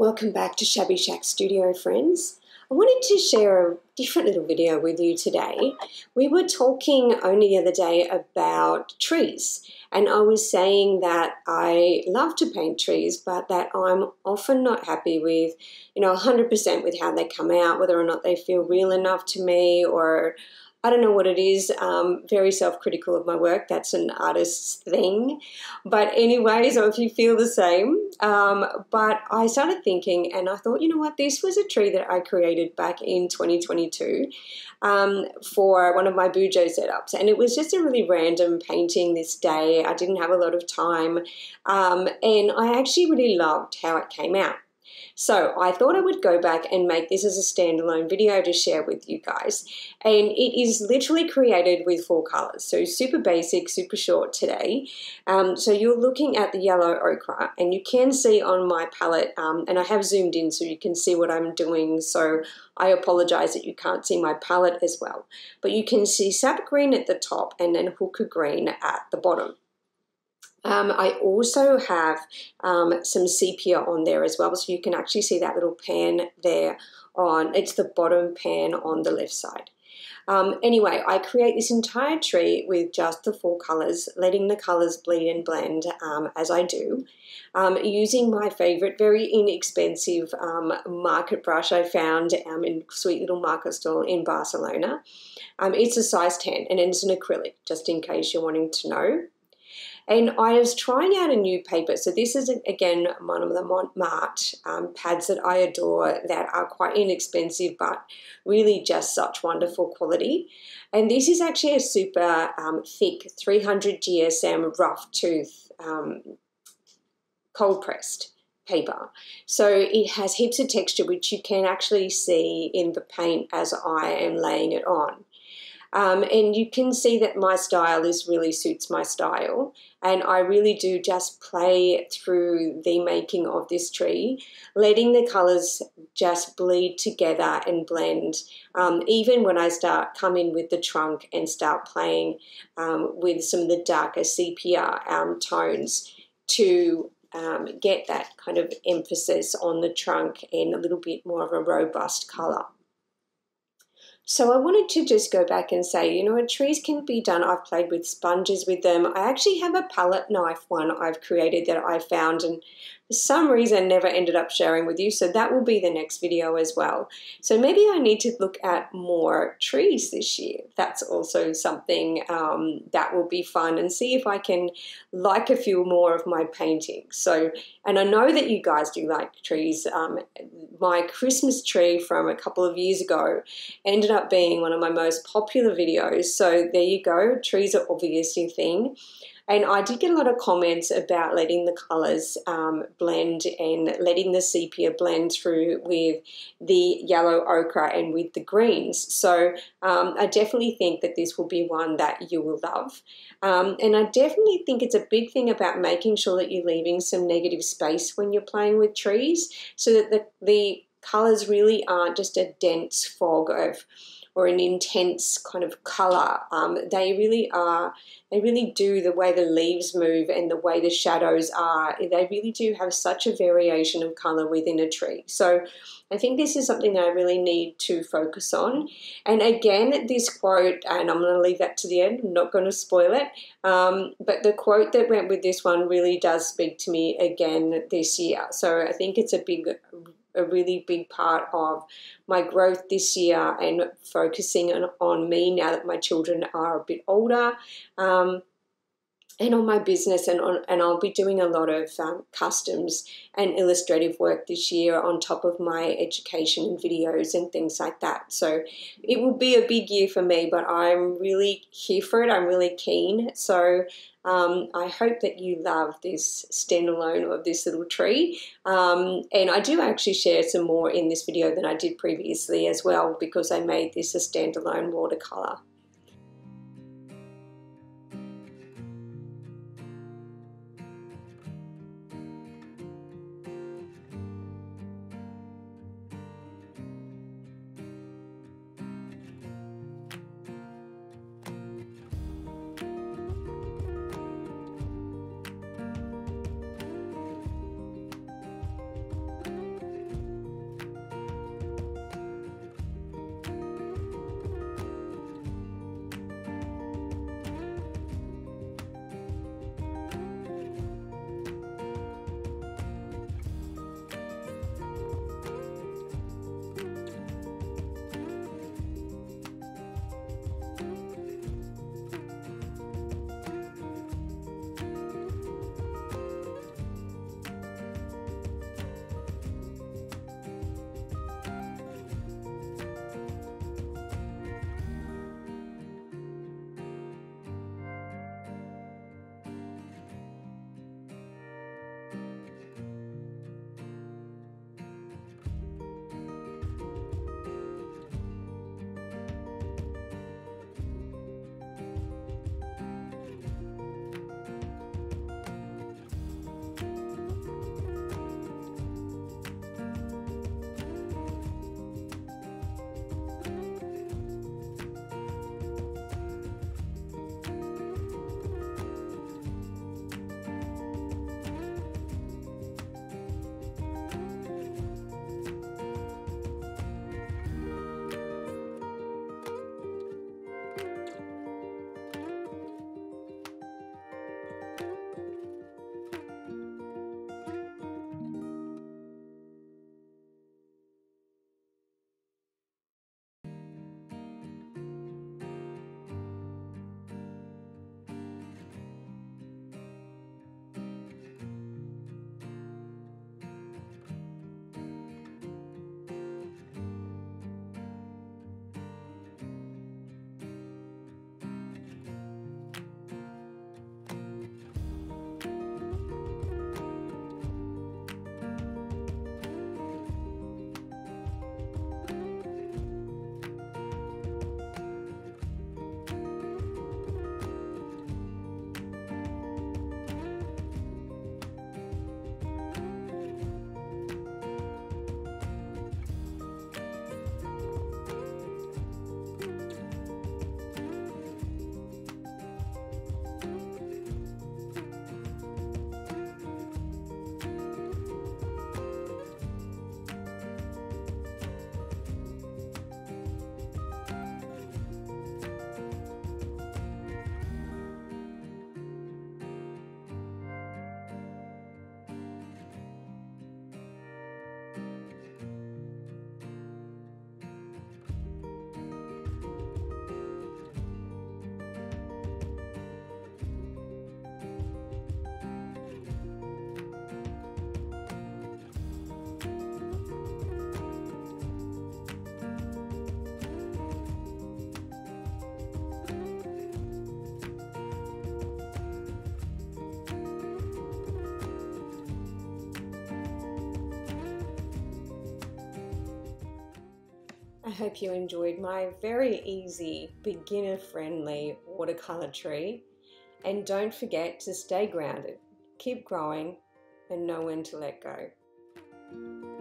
Welcome back to Shabby Shack Studio, friends. I wanted to share a different little video with you today. We were talking only the other day about trees, and I was saying that I love to paint trees, but that I'm often not happy with, 100% with how they come out, whether or not they feel real enough to me, or I don't know what it is. Very self-critical of my work. That's an artist's thing. But anyways, or if you feel the same. But I started thinking, and I thought, you know what, this was a tree that I created back in 2022 for one of my Bujo setups. And it was just a really random painting this day. I didn't have a lot of time. And I actually really loved how it came out. So I thought I would go back and make this as a standalone video to share with you guys. And it is literally created with 4 colors. So super basic, super short today. So you're looking at the yellow ochre, and you can see on my palette, and I have zoomed in so you can see what I'm doing. So I apologize that you can't see my palette as well. But you can see sap green at the top and then hooker green at the bottom. I also have some sepia on there as well, so you can actually see that little pan there it's the bottom pan on the left side. Anyway, I create this entire tree with just the 4 colors, letting the colors bleed and blend as I do, using my favorite, very inexpensive market brush I found in sweet little market store in Barcelona. It's a size 10 and it's an acrylic, just in case you're wanting to know. And I was trying out a new paper. So this is, again, one of the Mont pads that I adore that are quite inexpensive, but really just such wonderful quality. And this is actually a super thick 300 GSM rough tooth cold pressed paper. So it has heaps of texture, which you can actually see in the paint as I am laying it on. And you can see that my style really suits my style, and I really do just play through the making of this tree, letting the colours just bleed together and blend, even when I come in with the trunk and start playing with some of the darker sepia tones to get that kind of emphasis on the trunk and a little bit more of a robust colour. So I wanted to just go back and say, trees can be done. I've played with sponges with them. I actually have a palette knife one I've created that I found, and for some reason never ended up sharing with you. So that will be the next video as well. So maybe I need to look at more trees this year. That's also something that will be fun, and see if I can like a few more of my paintings. So, and I know that you guys do like trees. My Christmas tree from a couple of years ago ended up being one of my most popular videos. So there you go. Trees are obviously a thing. And I did get a lot of comments about letting the colours blend and letting the sepia blend through with the yellow ochre and with the greens. So I definitely think that this will be one that you will love. And I definitely think it's a big thing about making sure that you're leaving some negative space when you're playing with trees, so that the colours really aren't just a dense fog or an intense kind of colour. They really do, the way the leaves move and the way the shadows are, they really do have such a variation of colour within a tree. So I think this is something that I really need to focus on. And again, this quote, and I'm going to leave that to the end, I'm not going to spoil it, but the quote that went with this one really does speak to me again this year. So I think it's a really big part of my growth this year, and focusing on me now that my children are a bit older, and on my business, and I'll be doing a lot of customs and illustrative work this year on top of my education and videos and things like that. So it will be a big year for me, but I'm really here for it. I'm really keen. So I hope that you love this standalone of this little tree. And I do actually share some more in this video than I did previously as well, because I made this a standalone watercolour. hope you enjoyed my very easy, beginner-friendly watercolour tree. And don't forget to stay grounded, keep growing, and know when to let go.